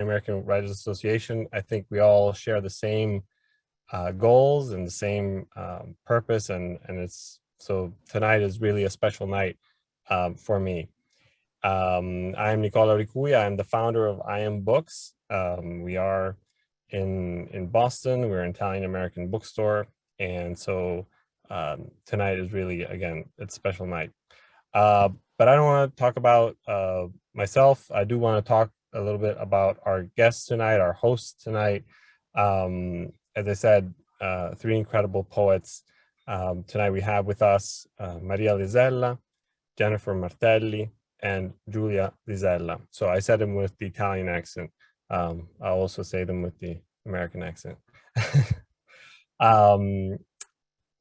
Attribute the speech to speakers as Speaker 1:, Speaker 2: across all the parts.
Speaker 1: American Writers Association. I think we all share the same goals and the same purpose, and it's so tonight is really a special night for me. I'm Nicola Ricuya. I'm the founder of I Am Books. We are in Boston. We're an Italian American bookstore, and so tonight is really, again, it's a special night. But I don't want to talk about myself. I do want to talk a little bit about our guests tonight, our hosts tonight. As I said, three incredible poets. Tonight we have with us Maria Lisella, Jennifer Martelli, and Julia Lisella. So I said them with the Italian accent. I'll also say them with the American accent.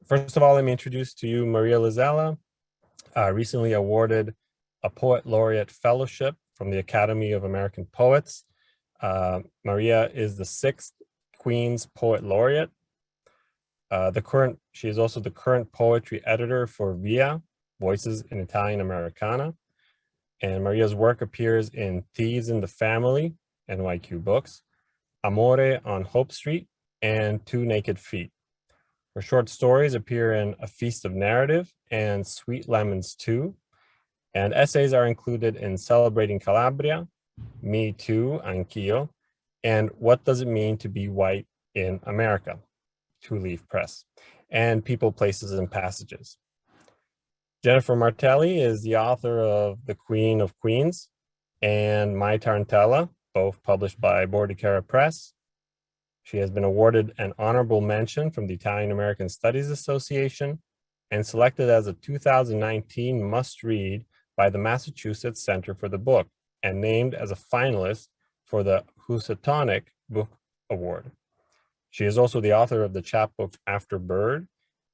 Speaker 1: First of all, let me introduce to you Maria Lisella, recently awarded a Poet Laureate Fellowship from the Academy of American Poets. Maria is the 6th Queen's Poet Laureate. She is also the current poetry editor for VIA, Voices in Italian Americana. And Maria's work appears in Thieves in the Family, NYQ Books, Amore on Hope Street, and Two Naked Feet. Her short stories appear in A Feast of Narrative and Sweet Lemons 2. And essays are included in Celebrating Calabria, Me Too, Anch'io, and What Does It Mean to Be White in America, Two Leaf Press, and People, Places, and Passages. Jennifer Martelli is the author of The Queen of Queens and My Tarantella, both published by Bordighera Press. She has been awarded an honorable mention from the Italian American Studies Association and selected as a 2019 must-read by the Massachusetts Center for the Book and named as a finalist for the Housatonic Book Award. She is also the author of the chapbook After Bird,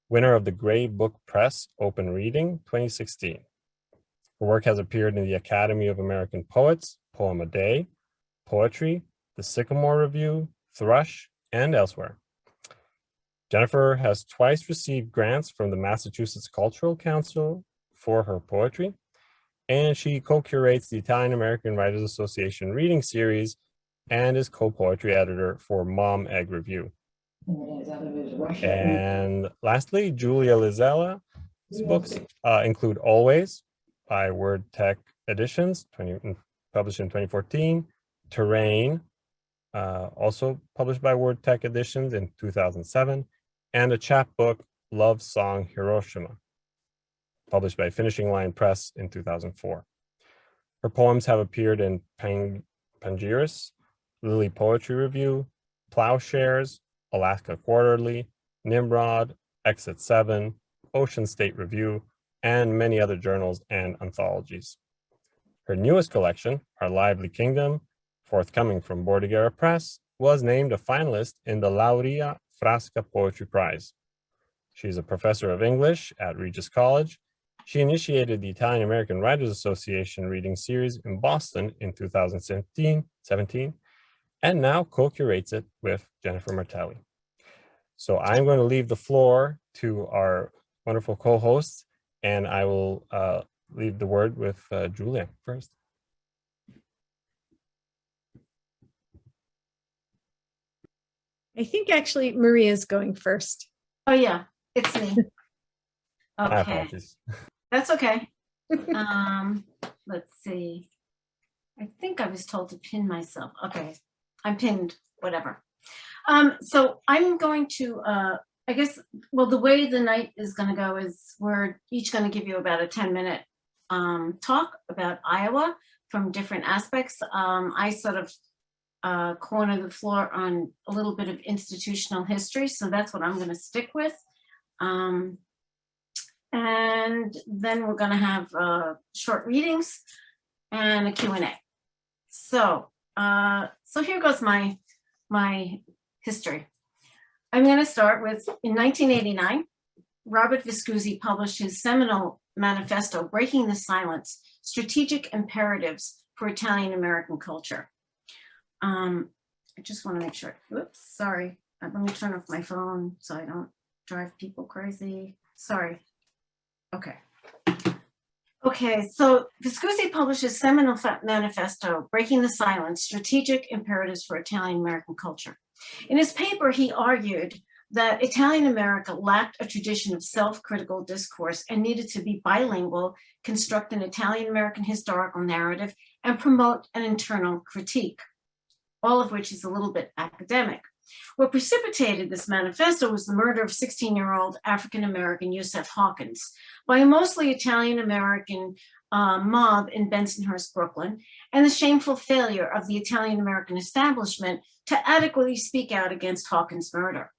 Speaker 1: winner of the Gray Book Press Open Reading 2016. Her work has appeared in the Academy of American Poets, Poem a Day, Poetry, the Sycamore Review, Thrush, and elsewhere. Jennifer has twice received grants from the Massachusetts Cultural Council for her poetry, and she co-curates the Italian American Writers Association reading series and is co-poetry editor for Mom Egg Review. And lastly, Julia Lizella's books include Always by Word Tech Editions, published in 2014, Terrain, also published by Word Tech Editions in 2007, and a chapbook, Love Song Hiroshima, published by Finishing Line Press in 2004. Her poems have appeared in Panegyrus, Lily Poetry Review, Plowshares, Alaska Quarterly, Nimrod, Exit 7, Ocean State Review, and many other journals and anthologies. Her newest collection, Our Lively Kingdom, forthcoming from Bordighera Press, was named a finalist in the Lauria Frasca Poetry Prize. She's a professor of English at Regis College. She initiated the Italian American Writers Association reading series in Boston in 2017, and now co-curates it with Jennifer Martelli. So I'm going to leave the floor to our wonderful co-hosts, and I will leave the word with Julia first.
Speaker 2: I think actually Maria's going first.
Speaker 3: Oh yeah, it's me. Okay, that's okay. Let's see. I think I was told to pin myself. Okay, I'm pinned, whatever. So I'm going to, I guess, well, the way the night is going to go is we're each going to give you about a 10-minute talk about Iowa from different aspects. I sort of corner the floor on a little bit of institutional history, so that's what I'm going to stick with. And then we're going to have short readings and a Q&A. So here goes my history. I'm going to start with, in 1989, Robert Viscusi published his seminal manifesto, Breaking the Silence, Strategic Imperatives for Italian American Culture. I just want to make sure, oops, sorry. Let me turn off my phone so I don't drive people crazy. Sorry. Okay. Okay, so Viscusi published his seminal manifesto, Breaking the Silence, Strategic Imperatives for Italian American Culture. In his paper, he argued that Italian America lacked a tradition of self-critical discourse and needed to be bilingual, construct an Italian American historical narrative, and promote an internal critique, all of which is a little bit academic. What precipitated this manifesto was the murder of 16-year-old African-American Yusef Hawkins by a mostly Italian-American mob in Bensonhurst, Brooklyn, and the shameful failure of the Italian-American establishment to adequately speak out against Hawkins' murder.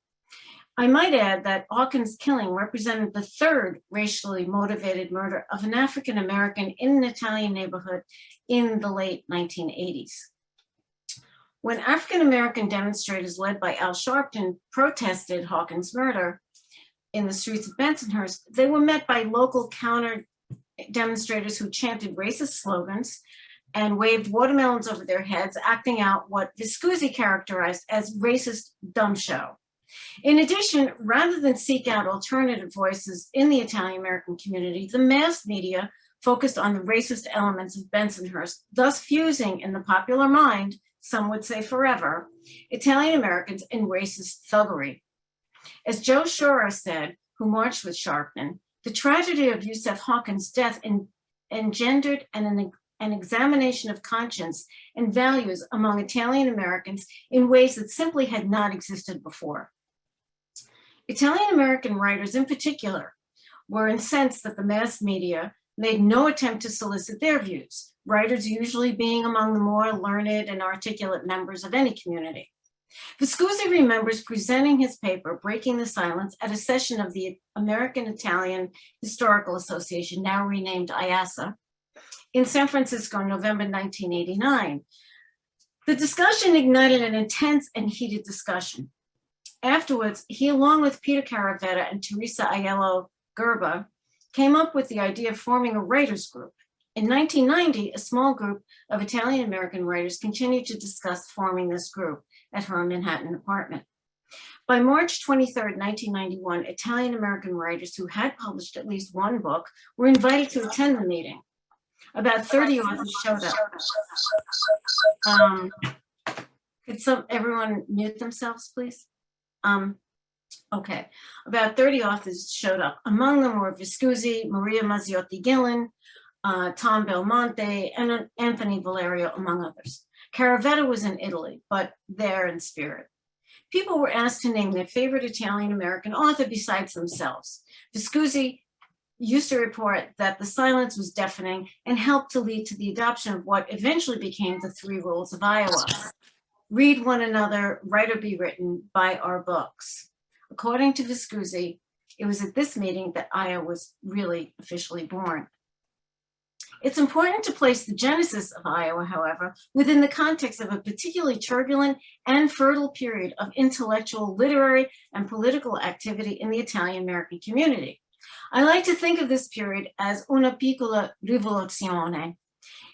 Speaker 3: I might add that Hawkins' killing represented the third racially motivated murder of an African-American in an Italian neighborhood in the late 1980s. When African-American demonstrators led by Al Sharpton protested Hawkins' murder in the streets of Bensonhurst, they were met by local counter demonstrators who chanted racist slogans and waved watermelons over their heads, acting out what Viscusi characterized as racist dumb show. In addition, rather than seek out alternative voices in the Italian-American community, the mass media focused on the racist elements of Bensonhurst, thus fusing in the popular mind, some would say forever, Italian Americans in racist thuggery. As Joe Shora said, who marched with Sharpton, the tragedy of Yusef Hawkins' death engendered an examination of conscience and values among Italian Americans in ways that simply had not existed before. Italian American writers in particular were incensed that the mass media made no attempt to solicit their views, writers usually being among the more learned and articulate members of any community. Viscusi remembers presenting his paper, Breaking the Silence, at a session of the American Italian Historical Association, now renamed IASA, in San Francisco in November 1989. The discussion ignited an intense and heated discussion. Afterwards, he, along with Peter Caravetta and Teresa Aiello Gerba, came up with the idea of forming a writers group. In 1990, a small group of Italian-American writers continued to discuss forming this group at her Manhattan apartment. By March 23, 1991, Italian-American writers who had published at least one book were invited to attend the meeting. About 30 authors showed up. Could everyone mute themselves, please? Okay, about 30 authors showed up. Among them were Viscusi, Maria Mazziotti Gillen, Tom Belmonte, and Anthony Valerio, among others. Caravetta was in Italy, but there in spirit. People were asked to name their favorite Italian-American author besides themselves. Viscusi used to report that the silence was deafening and helped to lead to the adoption of what eventually became the 3 rules of Iowa. Read one another, write or be written, buy our books. According to Viscusi, it was at this meeting that Iowa was really officially born. It's important to place the genesis of Iowa, however, within the context of a particularly turbulent and fertile period of intellectual, literary, and political activity in the Italian-American community. I like to think of this period as una piccola rivoluzione.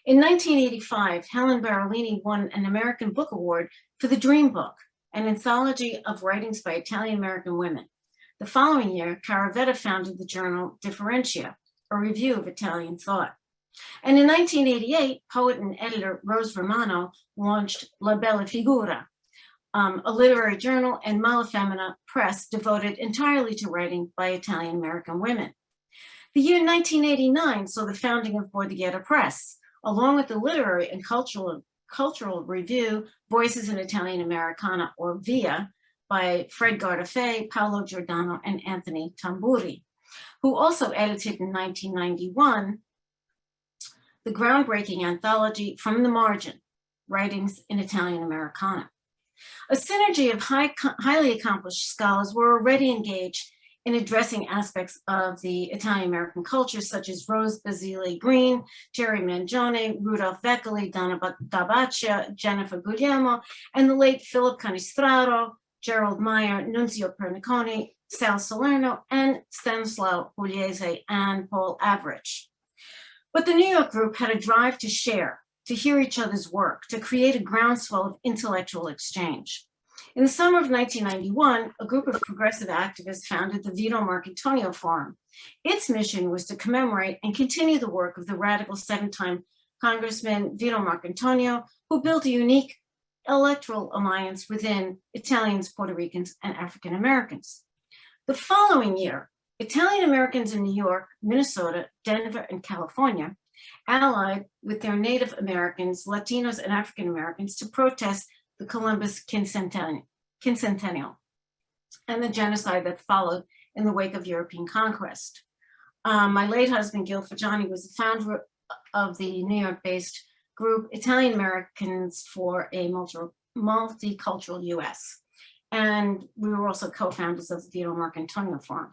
Speaker 3: In 1985, Helen Barolini won an American Book Award for The Dream Book, an anthology of writings by Italian-American women. The following year, Caravetta founded the journal Differentia, a review of Italian thought. And in 1988, poet and editor Rose Romano launched La Bella Figura, a literary journal and Malafemina press devoted entirely to writing by Italian-American women. The year 1989 saw the founding of Bordighera Press, along with the literary and cultural review, Voices in Italian Americana, or VIA, by Fred Gardefei, Paolo Giordano, and Anthony Tamburi, who also edited in 1991 the groundbreaking anthology From the Margin, Writings in Italian Americana. A synergy of highly accomplished scholars were already engaged in addressing aspects of the Italian-American culture, such as Rose Basile Green, Jerry Mangione, Rudolph Vecoli, Donna Dabaccia, Jennifer Guglielmo, and the late Philip Canistraro, Gerald Meyer, Nunzio Perniconi, Sal Salerno, and Stanislaw Pugliese and Paul Avrich. But the New York group had a drive to share, to hear each other's work, to create a groundswell of intellectual exchange. In the summer of 1991, a group of progressive activists founded the Vito Marcantonio Forum. Its mission was to commemorate and continue the work of the radical seven-time Congressman Vito Marcantonio, who built a unique electoral alliance within Italians, Puerto Ricans, and African Americans. The following year, Italian Americans in New York, Minnesota, Denver, and California allied with their Native Americans, Latinos, and African Americans to protest the Columbus Quincentennial and the genocide that followed in the wake of European conquest. My late husband, Gil Fagiani, was the founder of the New York-based group Italian Americans for a Multicultural US. And we were also co-founders of the Vito Marcantonio Forum.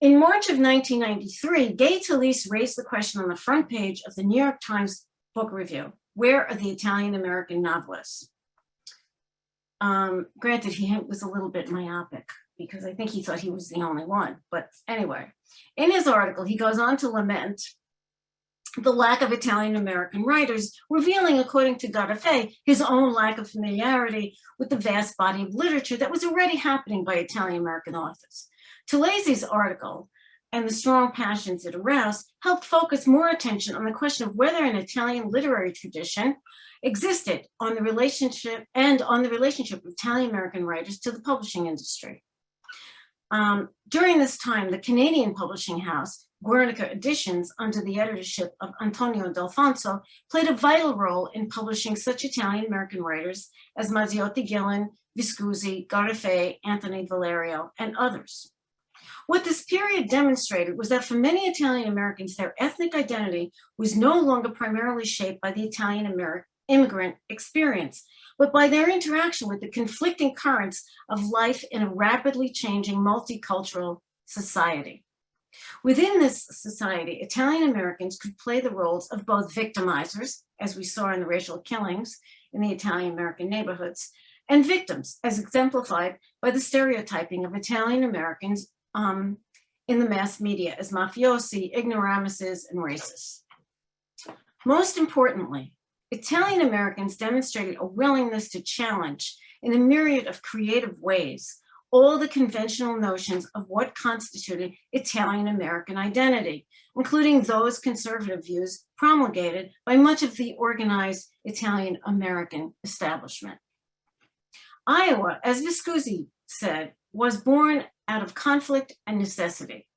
Speaker 3: In March of 1993, Gay Talese raised the question on the front page of the New York Times Book Review: where are the Italian American novelists? Granted, he was a little bit myopic because I think he thought he was the only one. But anyway, in his article, he goes on to lament the lack of Italian American writers, revealing, according to Garofei, his own lack of familiarity with the vast body of literature that was already happening by Italian American authors. Talese's article and the strong passions it aroused helped focus more attention on the question of whether an Italian literary tradition existed on the relationship of Italian American writers to the publishing industry. During this time, the Canadian publishing house, Guernica Editions, under the editorship of Antonio D'Alfonso, played a vital role in publishing such Italian American writers as Mazziotti Gillen, Viscusi, Garofei, Anthony Valerio, and others. What this period demonstrated was that for many Italian Americans, their ethnic identity was no longer primarily shaped by the Italian American immigrant experience, but by their interaction with the conflicting currents of life in a rapidly changing multicultural society. Within this society, Italian Americans could play the roles of both victimizers, as we saw in the racial killings in the Italian American neighborhoods, and victims, as exemplified by the stereotyping of Italian Americans in the mass media as mafiosi, ignoramuses, and racists. Most importantly, Italian Americans demonstrated a willingness to challenge in a myriad of creative ways all the conventional notions of what constituted Italian American identity, including those conservative views promulgated by much of the organized Italian American establishment. Iowa, as Viscusi said, was born out of conflict and necessity.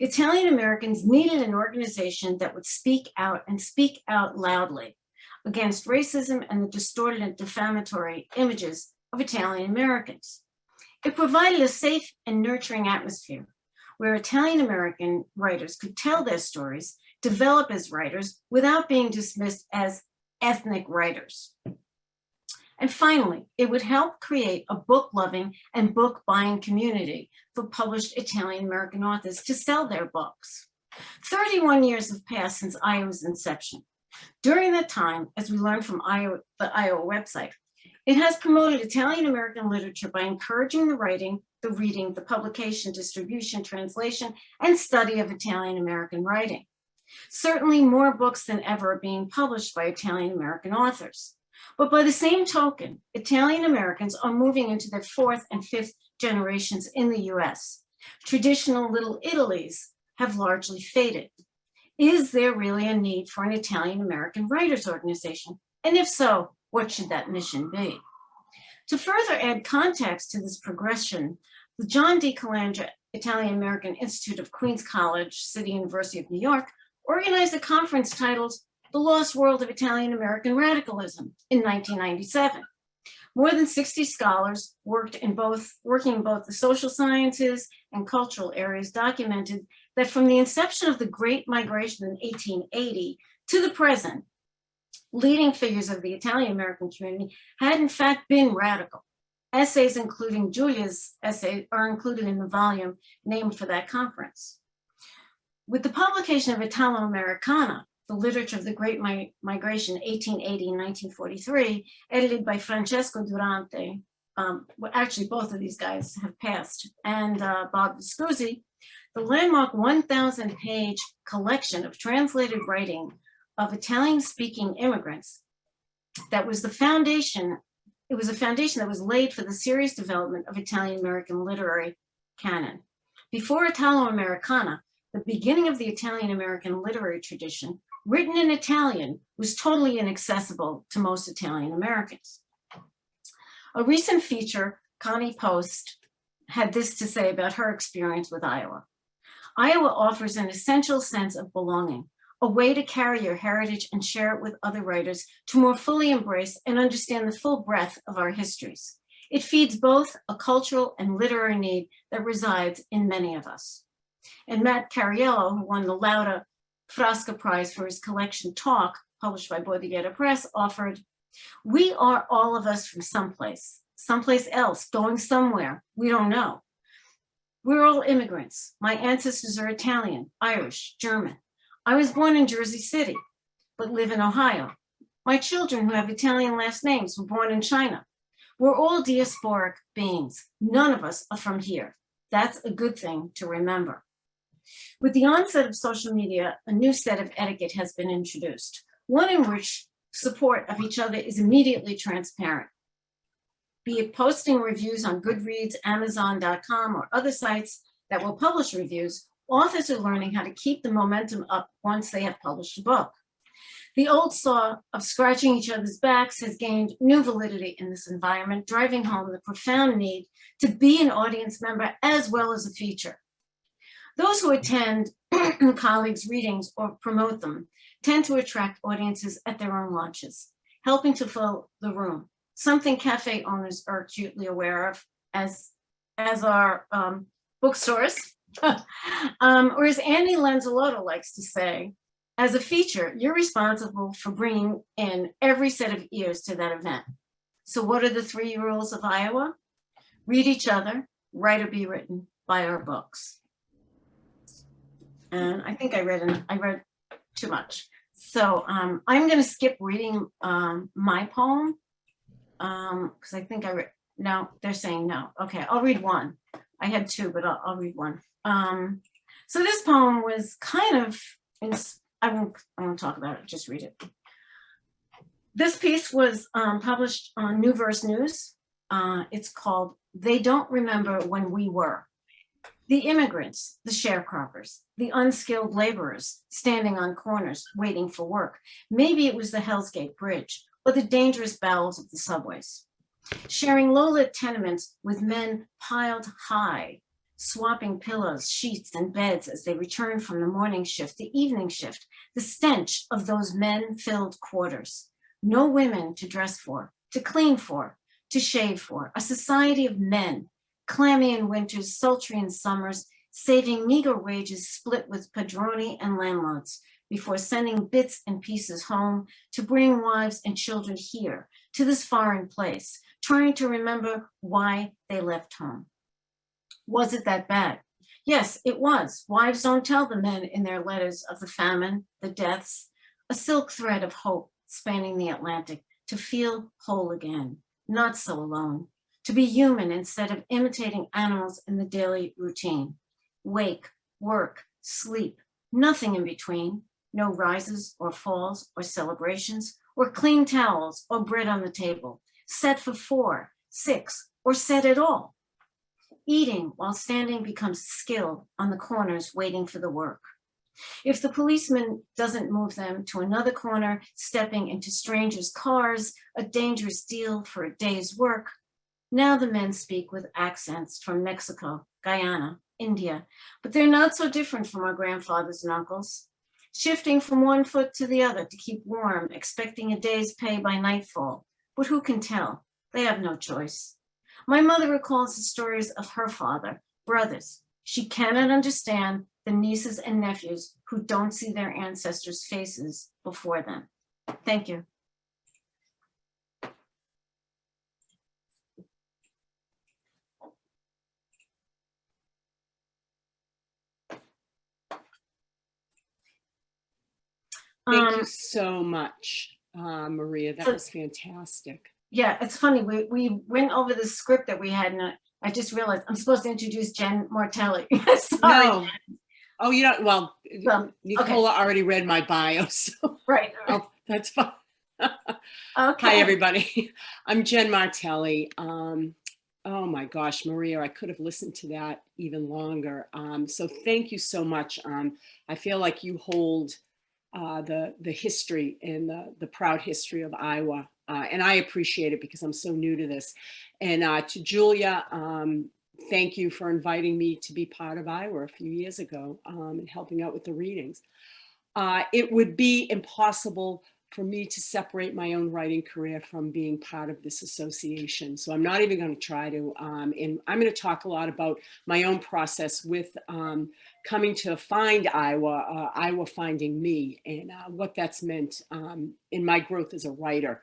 Speaker 3: Italian Americans needed an organization that would speak out and speak out loudly against racism and the distorted and defamatory images of Italian Americans. It provided a safe and nurturing atmosphere where Italian American writers could tell their stories, develop as writers without being dismissed as ethnic writers. And finally, it would help create a book-loving and book-buying community for published Italian American authors to sell their books. 31 years have passed since Iowa's inception. During that time, as we learned from the Iowa website, it has promoted Italian American literature by encouraging the writing, the reading, the publication, distribution, translation, and study of Italian American writing. Certainly more books than ever are being published by Italian American authors. But by the same token, Italian Americans are moving into their fourth and fifth generations in the US. Traditional Little Italies have largely faded. Is there really a need for an Italian American writers organization? And if so, what should that mission be? To further add context to this progression, the John D. Calandra Italian American Institute of Queens College, City University of New York, organized a conference titled The Lost World of Italian American Radicalism in 1997. More than 60 scholars working in both the social sciences and cultural areas documented that from the inception of the Great Migration in 1880 to the present, leading figures of the Italian American community had in fact been radical. Essays, including Giulia's essay, are included in the volume named for that conference. With the publication of Italo Americana, the literature of the Great Migration, 1880 and 1943, edited by Francesco Durante, actually both of these guys have passed, and Bob Viscusi, the landmark 1,000-page collection of translated writing of Italian-speaking immigrants that was the foundation It was a foundation that was laid for the serious development of Italian-American literary canon. Before Italo-Americana, the beginning of the Italian-American literary tradition, written in Italian, was totally inaccessible to most Italian Americans. A recent feature, Connie Post, had this to say about her experience with Iowa. Iowa offers an essential sense of belonging, a way to carry your heritage and share it with other writers to more fully embrace and understand the full breadth of our histories. It feeds both a cultural and literary need that resides in many of us. And Matt Cariello, who won the Lauda Frasca Prize for his collection Talk, published by Bordighera Press, offered, "We are all of us from someplace else, going somewhere we don't know. We're all immigrants. My ancestors are Italian, Irish, German. I was born in Jersey City, but live in Ohio. My children who have Italian last names were born in China. We're all diasporic beings. None of us are from here. That's a good thing to remember." With the onset of social media, a new set of etiquette has been introduced, one in which support of each other is immediately transparent. Be it posting reviews on Goodreads, Amazon.com, or other sites that will publish reviews, authors are learning how to keep the momentum up once they have published a book. The old saw of scratching each other's backs has gained new validity in this environment, driving home the profound need to be an audience member as well as a feature. Those who attend colleagues' readings or promote them tend to attract audiences at their own launches, helping to fill the room, something cafe owners are acutely aware of, as our bookstores. Or as Andy Lanzalotto likes to say, as a feature, you're responsible for bringing in every set of ears to that event. So what are the 3 rules of Iowa? Read each other, write or be written, buy our books. And I think I read too much. So I'm going to skip reading my poem because I think I read, no, they're saying no. Okay, I'll read one. I had 2, but I'll read one. So this poem was kind of, I won't talk about it, just read it. This piece was published on New Verse News. It's called "They Don't Remember When We Were." The immigrants, the sharecroppers, the unskilled laborers standing on corners waiting for work. Maybe it was the Hell's Gate Bridge or the dangerous bowels of the subways. Sharing low-lit tenements with men piled high, swapping pillows, sheets, and beds as they return from the morning shift, the evening shift, the stench of those men-filled quarters. No women to dress for, to clean for, to shave for. A society of men, clammy in winters, sultry in summers, saving meager wages split with padroni and landlords before sending bits and pieces home to bring wives and children here to this foreign place, trying to remember why they left home. Was it that bad? Yes, it was. Wives don't tell the men in their letters of the famine, the deaths, a silk thread of hope spanning the Atlantic, to feel whole again, not so alone, to be human instead of imitating animals in the daily routine. Wake, work, sleep, nothing in between, no rises or falls or celebrations, or clean towels or bread on the table, set for 4, 6, or set at all. Eating while standing becomes skilled on the corners waiting for the work. If the policeman doesn't move them to another corner, stepping into strangers' cars, a dangerous deal for a day's work. Now the men speak with accents from Mexico, Guyana, India, but they're not so different from our grandfathers and uncles. Shifting from one foot to the other to keep warm, expecting a day's pay by nightfall. But who can tell? They have no choice. My mother recalls the stories of her father, brothers. She cannot understand the nieces and nephews who don't see their ancestors' faces before them. Thank you.
Speaker 4: Thank you so much, Maria. That was fantastic.
Speaker 3: Yeah, it's funny. We went over the script that we had, and I just realized I'm supposed to introduce Jen Martelli. Sorry.
Speaker 4: No. Oh, you don't. Well, Nicola already read my bio, so
Speaker 3: right.
Speaker 4: oh, that's fine.
Speaker 3: Okay.
Speaker 4: Hi, everybody. I'm Jen Martelli. Oh my gosh, Maria, I could have listened to that even longer. So thank you so much. I feel like you hold the history and the proud history of Iowa. And I appreciate it because I'm so new to this. And to Julia, thank you for inviting me to be part of Iowa a few years ago and helping out with the readings. It would be impossible for me to separate my own writing career from being part of this association. So I'm not even going to try to, and I'm going to talk a lot about my own process with coming to find Iowa, Iowa finding me, and what that's meant in my growth as a writer.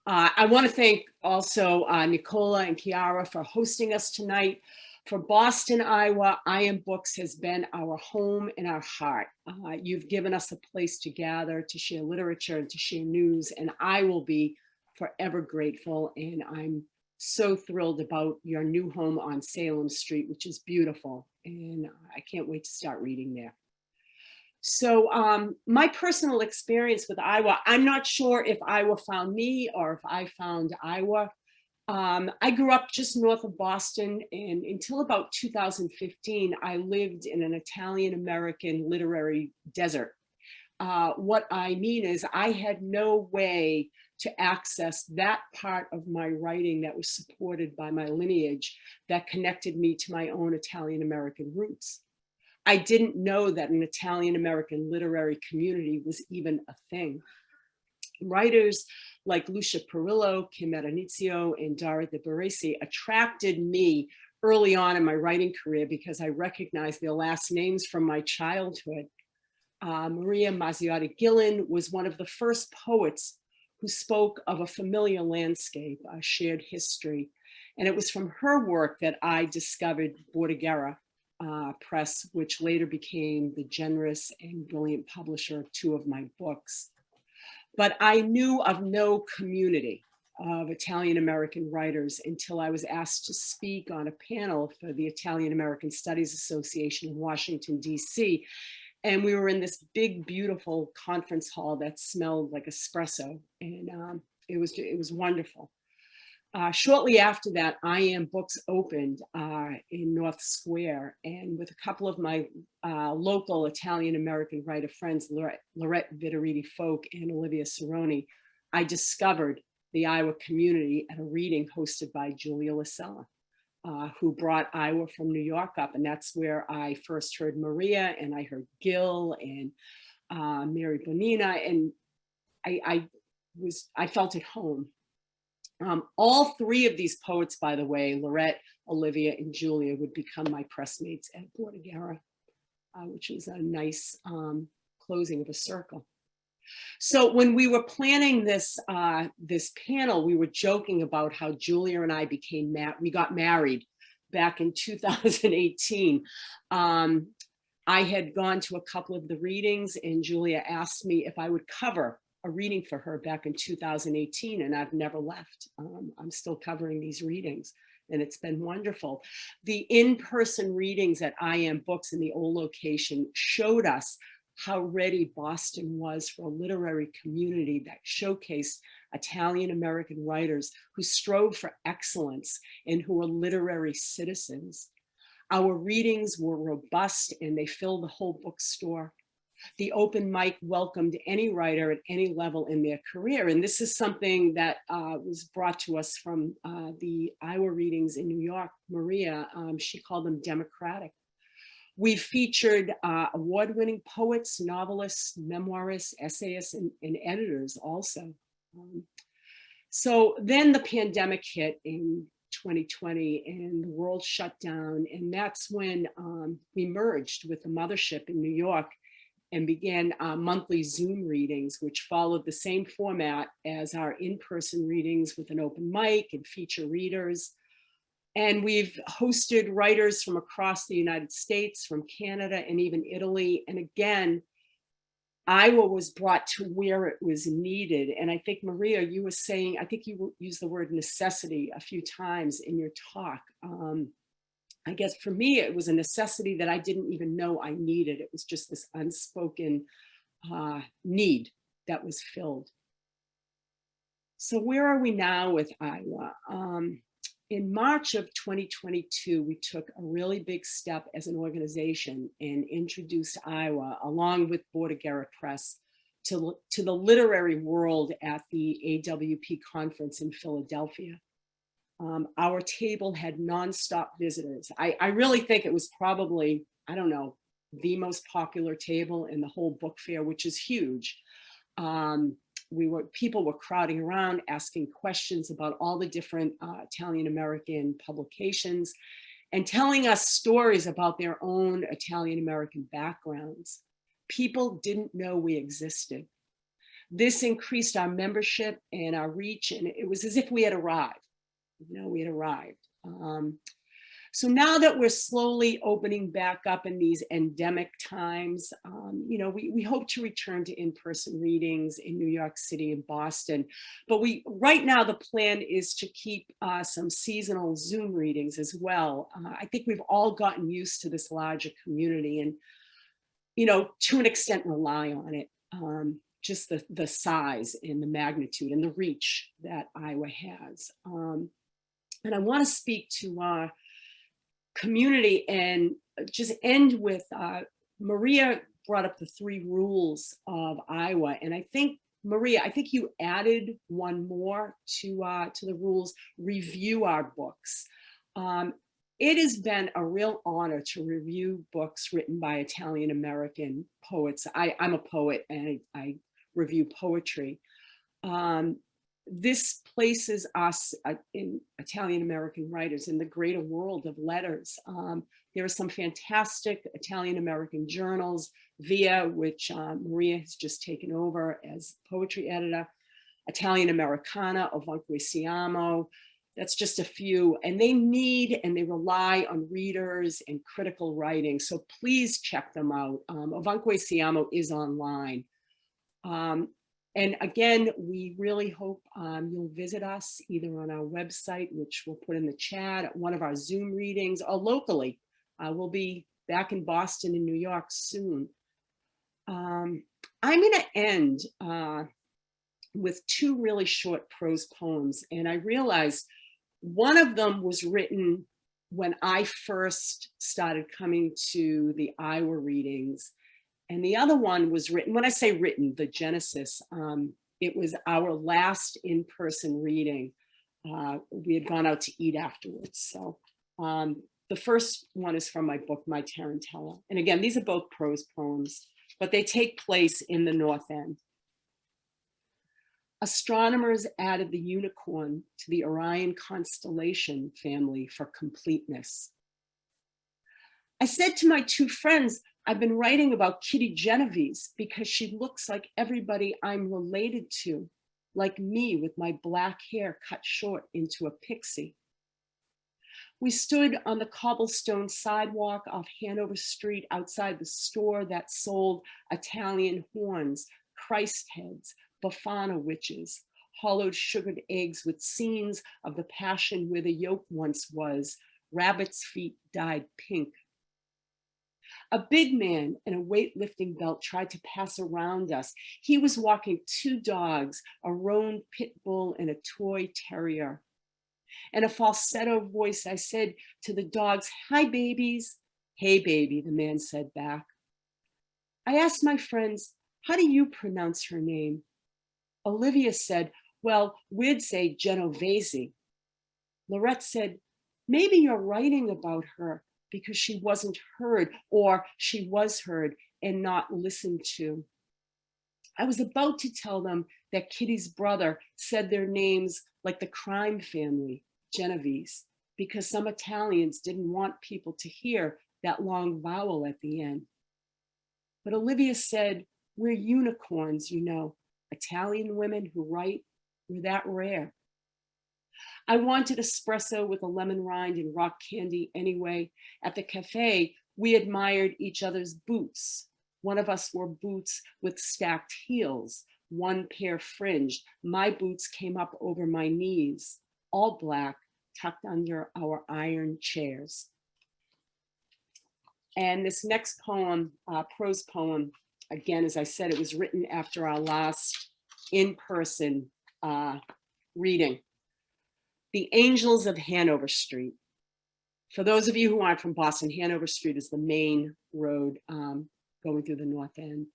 Speaker 4: I want to thank also Nicola and Chiara for hosting us tonight. For Boston, Iowa, I Am Books has been our home and our heart. You've given us a place to gather, to share literature, and to share news, and I will be forever grateful. And I'm so thrilled about your new home on Salem Street, which is beautiful. And I can't wait to start reading there. So my personal experience with Iowa, I'm not sure if Iowa found me or if I found Iowa. I grew up just north of Boston, and until about 2015, I lived in an Italian-American literary desert. What I mean is I had no way to access that part of my writing that was supported by my lineage that connected me to my own Italian-American roots. I didn't know that an Italian-American literary community was even a thing. Writers like Lucia Perillo, Kim Aranizio, and Dara de Baresi attracted me early on in my writing career because I recognized their last names from my childhood. Maria Mazziotti Gillen was one of the first poets who spoke of a familiar landscape, a shared history. And it was from her work that I discovered Bordighera Press, which later became the generous and brilliant publisher of two of my books. But I knew of no community of Italian-American writers until I was asked to speak on a panel for the Italian-American Studies Association in Washington, D.C. And we were in this big, beautiful conference hall that smelled like espresso. And it was wonderful. Shortly after that, I Am Books opened in North Square, and with a couple of my local Italian-American writer friends, Lorette Vitoriti Folk and Olivia Cerrone, I discovered the Iowa community at a reading hosted by Julia Lisella, who brought Iowa from New York up, and that's where I first heard Maria, and I heard Gil and Mary Bonina, and I felt at home. All three of these poets, by the way, Lorette, Olivia, and Julia, would become my pressmates at Bordighera, which was a nice closing of a circle. So when we were planning this panel, we were joking about how Julia and I we got married back in 2018. I had gone to a couple of the readings, and Julia asked me if I would cover a reading for her back in 2018, and I've never left. I'm still covering these readings, and it's been wonderful. The in-person readings at I Am Books in the old location showed us how ready Boston was for a literary community that showcased Italian-American writers who strove for excellence and who were literary citizens. Our readings were robust, and they filled the whole bookstore. The open mic welcomed any writer at any level in their career. And this is something that was brought to us from the Iowa readings in New York. Maria, she called them democratic. We featured award-winning poets, novelists, memoirists, essayists, and editors also. So then the pandemic hit in 2020 and the world shut down. And that's when we merged with the mothership in New York and began monthly Zoom readings, which followed the same format as our in-person readings with an open mic and feature readers. And we've hosted writers from across the United States, from Canada, and even Italy. And again, Iowa was brought to where it was needed. And I think, Maria, you were saying, I think you used the word necessity a few times in your talk. I guess for me, it was a necessity that I didn't even know I needed. It was just this unspoken need that was filled. So where are we now with Iowa? In March of 2022, we took a really big step as an organization and introduced Iowa, along with Border Garrett Press, to the literary world at the AWP conference in Philadelphia. Our table had nonstop visitors. I really think it was probably, I don't know, the most popular table in the whole book fair, which is huge. People were crowding around, asking questions about all the different Italian-American publications and telling us stories about their own Italian-American backgrounds. People didn't know we existed. This increased our membership and our reach, and it was as if we had arrived. We had arrived. So now that we're slowly opening back up in these endemic times, we hope to return to in-person readings in New York City and Boston. But right now the plan is to keep some seasonal Zoom readings as well. I think we've all gotten used to this larger community and, to an extent rely on it. Just the size and the magnitude and the reach that Iowa has. And I want to speak to our community and just end with Maria brought up the 3 rules of Iowa. And I think, Maria, you added one more to the rules: review our books. It has been a real honor to review books written by Italian-American poets. I'm a poet and I review poetry. This places us in Italian-American writers in the greater world of letters. There are some fantastic Italian-American journals, Via, which Maria has just taken over as poetry editor, Italian Americana, Ovunque Siamo. That's just a few, and they need and they rely on readers and critical writing. So please check them out. Ovunque Siamo is online. And again, we really hope you'll visit us either on our website, which we'll put in the chat, at one of our Zoom readings, or locally. We'll be back in Boston and New York soon. I'm going to end with 2 really short prose poems. And I realized one of them was written when I first started coming to the Iowa readings. And the other one was written, when I say written, the genesis, it was our last in-person reading. We had gone out to eat afterwards. So the first one is from my book, My Tarantella. And again, these are both prose poems, but they take place in the North End. Astronomers added the unicorn to the Orion constellation family for completeness. I said to my 2 friends, I've been writing about Kitty Genovese because she looks like everybody I'm related to, like me with my black hair cut short into a pixie. We stood on the cobblestone sidewalk off Hanover Street outside the store that sold Italian horns, Christ heads, Bafana witches, hollowed sugared eggs with scenes of the Passion where the yoke once was, rabbit's feet dyed pink. A big man in a weightlifting belt tried to pass around us. He was walking 2 dogs, a roan pit bull and a toy terrier. In a falsetto voice, I said to the dogs, "Hi, babies." "Hey, baby," the man said back. I asked my friends, "How do you pronounce her name?" Olivia said, "Well, we'd say Genovese." Lorette said, "Maybe you're writing about her because she wasn't heard, or she was heard and not listened to." I was about to tell them that Kitty's brother said their names like the crime family, Genovese, because some Italians didn't want people to hear that long vowel at the end. But Olivia said, "We're unicorns, you know. Italian women who write, we're that rare." I wanted espresso with a lemon rind and rock candy anyway. At the cafe, we admired each other's boots. One of us wore boots with stacked heels, one pair fringed. My boots came up over my knees, all black, tucked under our iron chairs. And this next poem, prose poem, again, as I said, it was written after our last in-person reading. The Angels of Hanover Street. For those of you who aren't from Boston, Hanover Street is the main road going through the North End.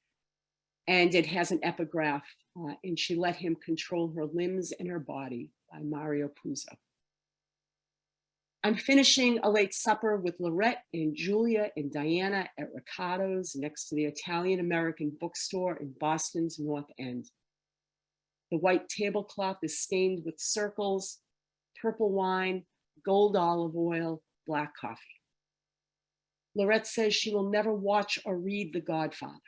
Speaker 4: And it has an epigraph, and she let him control her limbs and her body, by Mario Puzo. I'm finishing a late supper with Lorette and Julia and Diana at Riccardo's next to the Italian-American bookstore in Boston's North End. The white tablecloth is stained with circles, purple wine, gold olive oil, black coffee. Lorette says she will never watch or read The Godfather.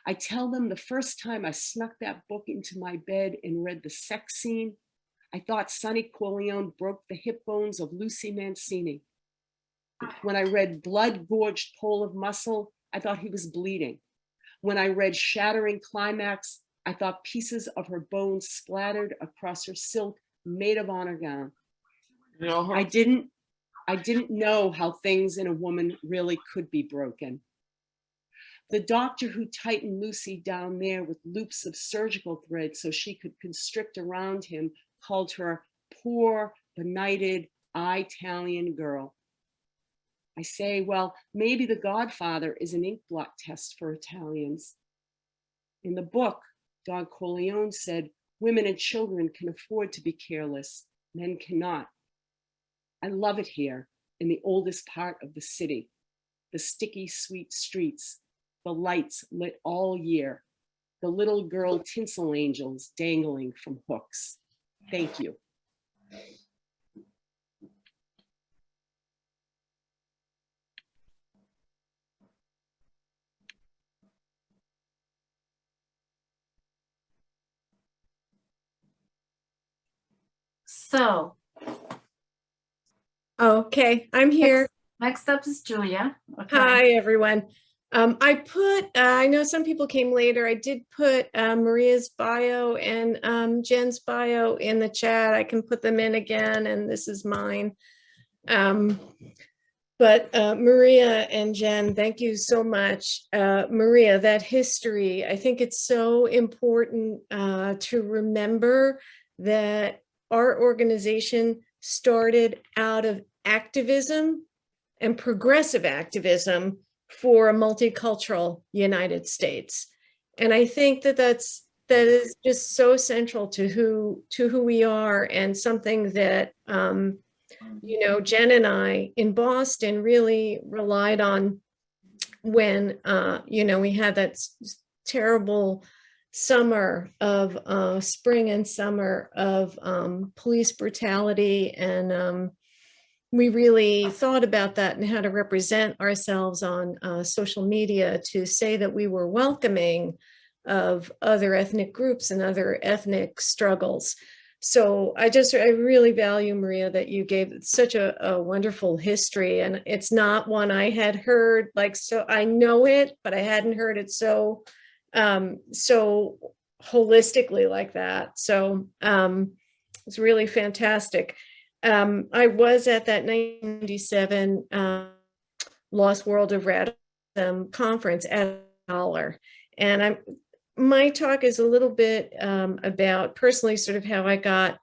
Speaker 4: I tell them the first time I snuck that book into my bed and read the sex scene, I thought Sonny Corleone broke the hip bones of Lucy Mancini. When I read Blood-Gorged Pole of Muscle, I thought he was bleeding. When I read Shattering Climax, I thought pieces of her bones splattered across her silk maid of honor gown. I didn't know how things in a woman really could be broken. The doctor who tightened Lucy down there with loops of surgical thread so she could constrict around him called her poor, benighted, Italian girl. I say, well, maybe The Godfather is an ink blot test for Italians. In the book, Don Corleone said, women and children can afford to be careless, men cannot. I love it here in the oldest part of the city, the sticky, sweet streets, the lights lit all year, the little girl tinsel angels dangling from hooks. Thank you.
Speaker 3: So.
Speaker 2: Okay, I'm here.
Speaker 3: Next up is Julia. Okay.
Speaker 2: Hi, everyone. I know some people came later. I did put Maria's bio and Jen's bio in the chat. I can put them in again, and this is mine. But Maria and Jen, thank you so much. Maria, that history, I think it's so important to remember that our organization started out of activism and progressive activism for a multicultural United States. And I think that that is just so central to who we are, and something that Jen and I in Boston really relied on when we had that terrible summer of spring and summer of police brutality, and we really thought about that and how to represent ourselves on social media to say that we were welcoming of other ethnic groups and other ethnic struggles. So I really value, Maria, that you gave such a wonderful history, and it's not one I had heard, so I know it, but I hadn't heard it so holistically like that. So it's really fantastic. I was at that 1997 Lost World of Radicalism conference at Scholar, and my talk is a little bit about personally sort of how I got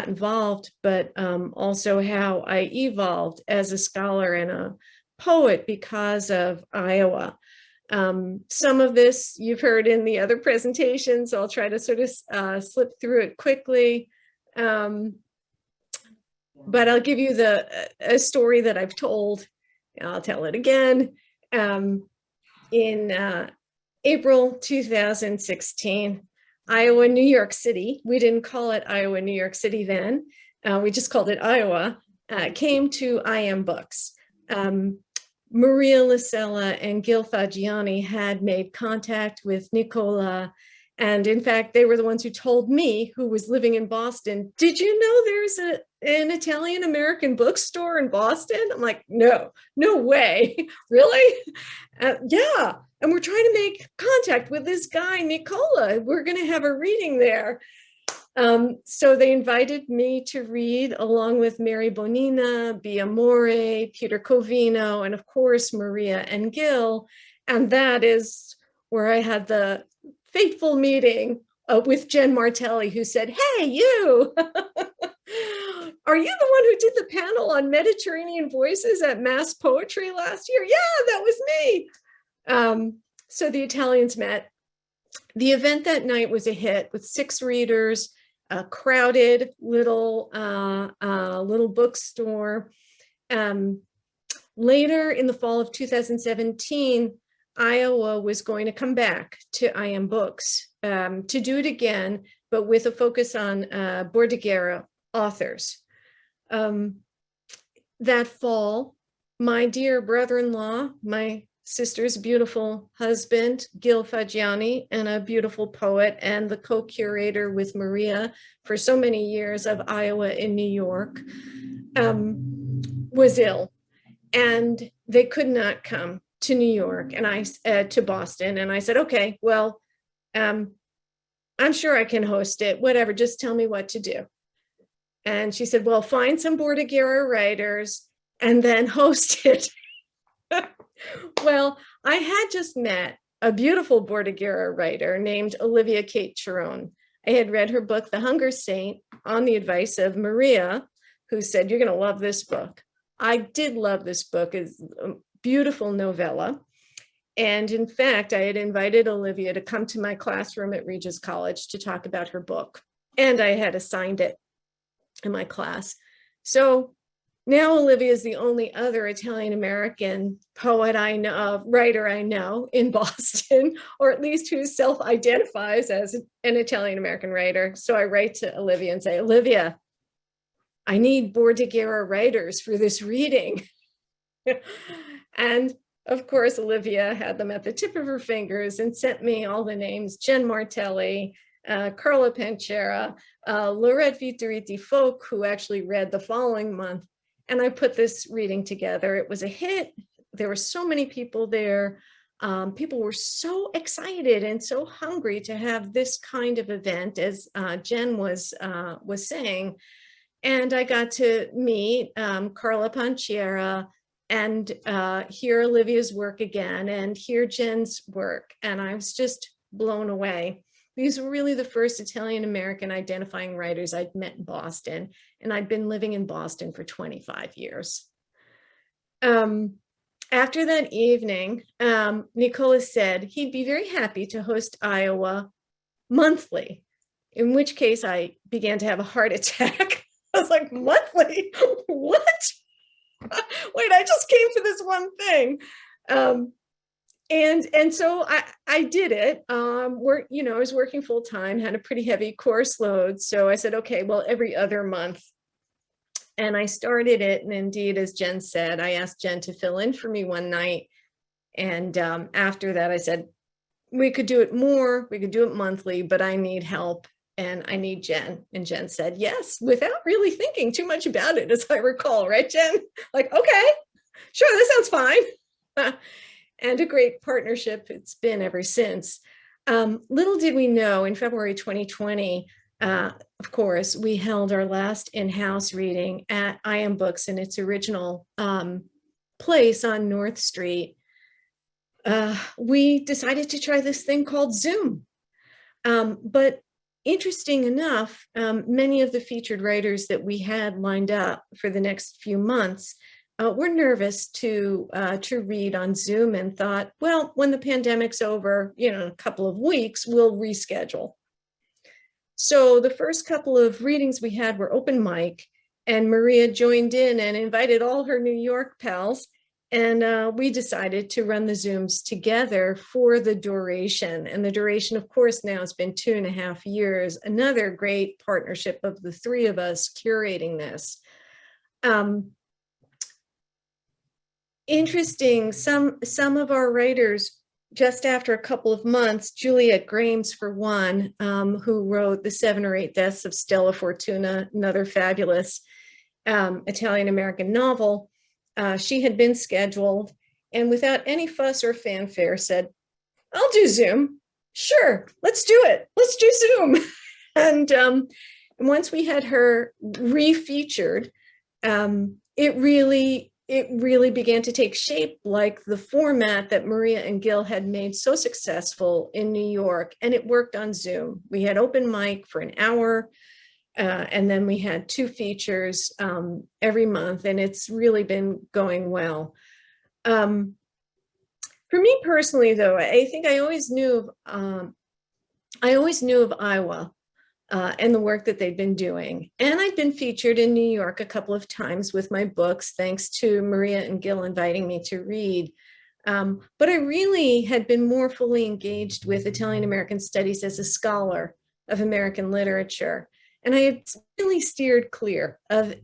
Speaker 2: involved, but also how I evolved as a scholar and a poet because of Iowa. Some of this you've heard in the other presentations, so I'll try to sort of slip through it quickly. But I'll give you a story that I've told. I'll tell it again. In April 2016, Iowa, New York City, we didn't call it Iowa, New York City then, we just called it Iowa, came to IM Books. Maria Lisella and Gil Fagiani had made contact with Nicola. And in fact, they were the ones who told me, who was living in Boston, did you know there's an Italian-American bookstore in Boston? I'm like, no way. Really? Yeah. And we're trying to make contact with this guy, Nicola. We're going to have a reading there. So they invited me to read along with Mary Bonina, Bia More, Peter Covino, and of course, Maria and Gil. And that is where I had the fateful meeting with Jen Martelli, who said, "Hey, you, are you the one who did the panel on Mediterranean voices at Mass Poetry last year?" Yeah, that was me. So the Italians met. The event that night was a hit with 6 readers, a crowded little bookstore. Later in the fall of 2017, Iowa was going to come back to I Am Books to do it again, but with a focus on Bordighera authors. That fall, my dear brother-in-law, my sister's beautiful husband, Gil Fagiani, and a beautiful poet and the co-curator with Maria for so many years of Iowa in New York, was ill, and they could not come to New York and to Boston. And I said, okay, well, I'm sure I can host it, whatever, just tell me what to do. And she said, well, find some Bordighera writers and then host it. Well, I had just met a beautiful Bordighera writer named Olivia Kate Chiron. I had read her book, The Hunger Saint, on the advice of Maria, who said, you're going to love this book. I did love this book. It's a beautiful novella. And in fact, I had invited Olivia to come to my classroom at Regis College to talk about her book. And I had assigned it in my class. So now Olivia is the only other Italian-American poet I know, writer I know in Boston, or at least who self-identifies as an Italian-American writer. So I write to Olivia and say, Olivia, I need Bordighera writers for this reading. And of course, Olivia had them at the tip of her fingers and sent me all the names: Jen Martelli, Carla Panchera, Lorette Vitoriti Folk, who actually read the following month. And I put this reading together. It was a hit. There were so many people there. People were so excited and so hungry to have this kind of event, as Jen was saying. And I got to meet Carla Panchera and hear Olivia's work again and hear Jen's work. And I was just blown away. These were really the first Italian-American identifying writers I'd met in Boston, and I'd been living in Boston for 25 years. After that evening, Nicholas said he'd be very happy to host Iowa monthly, in which case I began to have a heart attack. I was like, monthly? What? Wait, I just came for this one thing. And so I did it. I was working full time, had a pretty heavy course load. So I said, okay, well, every other month. And I started it. And indeed, as Jen said, I asked Jen to fill in for me one night. And after that, I said, we could do it more, we could do it monthly, but I need help and I need Jen. And Jen said, yes, without really thinking too much about it, as I recall, right, Jen? Like, okay, sure, that sounds fine. And a great partnership it's been ever since. Little did we know, in February 2020, of course, we held our last in-house reading at I Am Books in its original place on North Street. We decided to try this thing called Zoom. But interesting enough, many of the featured writers that we had lined up for the next few months were nervous to read on Zoom and thought, well, when the pandemic's over, a couple of weeks, we'll reschedule. So the first couple of readings we had were open mic, and Maria joined in and invited all her New York pals. And we decided to run the Zooms together for the duration. And the duration, of course, now has been 2.5 years, another great partnership of the three of us curating this. Interesting, some of our writers, just after a couple of months, Juliet Grames, for one, who wrote The 7 or 8 Deaths of Stella Fortuna, another fabulous Italian-American novel. She had been scheduled and without any fuss or fanfare said, I'll do Zoom. Sure, let's do it. Let's do Zoom. And once we had her re-featured, it it really began to take shape like the format that Maria and Gil had made so successful in New York, and it worked on Zoom. We had open mic for an hour, and then we had 2 features every month, and it's really been going well. For me personally, though, I think I always knew of Iowa and the work that they'd been doing. And I'd been featured in New York a couple of times with my books, thanks to Maria and Gil inviting me to read. But I really had been more fully engaged with Italian American studies as a scholar of American literature. And I had really steered clear of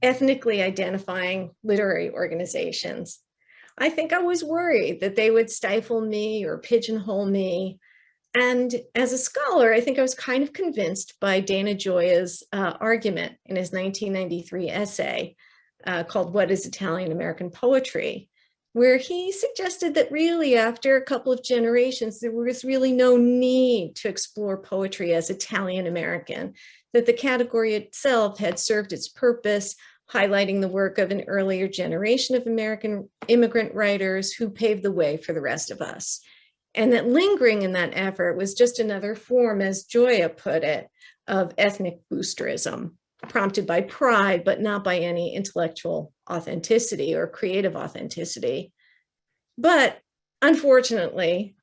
Speaker 2: ethnically identifying literary organizations. I think I was worried that they would stifle me or pigeonhole me. And as a scholar, I think I was kind of convinced by Dana Gioia's argument in his 1993 essay called What is Italian American Poetry, where he suggested that really after a couple of generations, there was really no need to explore poetry as Italian American, that the category itself had served its purpose, highlighting the work of an earlier generation of American immigrant writers who paved the way for the rest of us. And that lingering in that effort was just another form, as Gioia put it, of ethnic boosterism, prompted by pride, but not by any intellectual authenticity or creative authenticity. But unfortunately,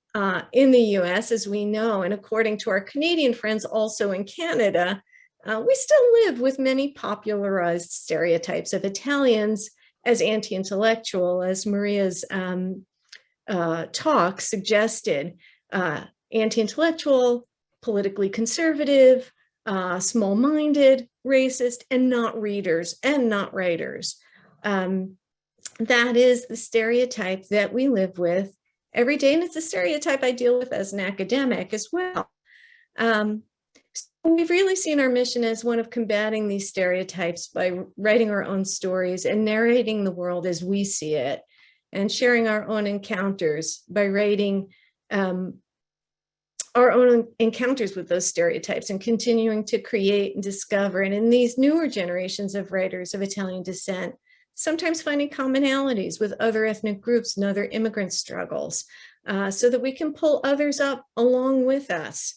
Speaker 2: in the US, as we know, and according to our Canadian friends also in Canada, we still live with many popularized stereotypes of Italians as anti-intellectual, as Maria's talk suggested, anti-intellectual, politically conservative, small-minded, racist, and not readers and not writers. That is the stereotype that we live with every day, and it's a stereotype I deal with as an academic as well. So we've really seen our mission as one of combating these stereotypes by writing our own stories and narrating the world as we see it, and sharing our own encounters by writing our own encounters with those stereotypes and continuing to create and discover. And in these newer generations of writers of Italian descent, sometimes finding commonalities with other ethnic groups and other immigrant struggles so that we can pull others up along with us.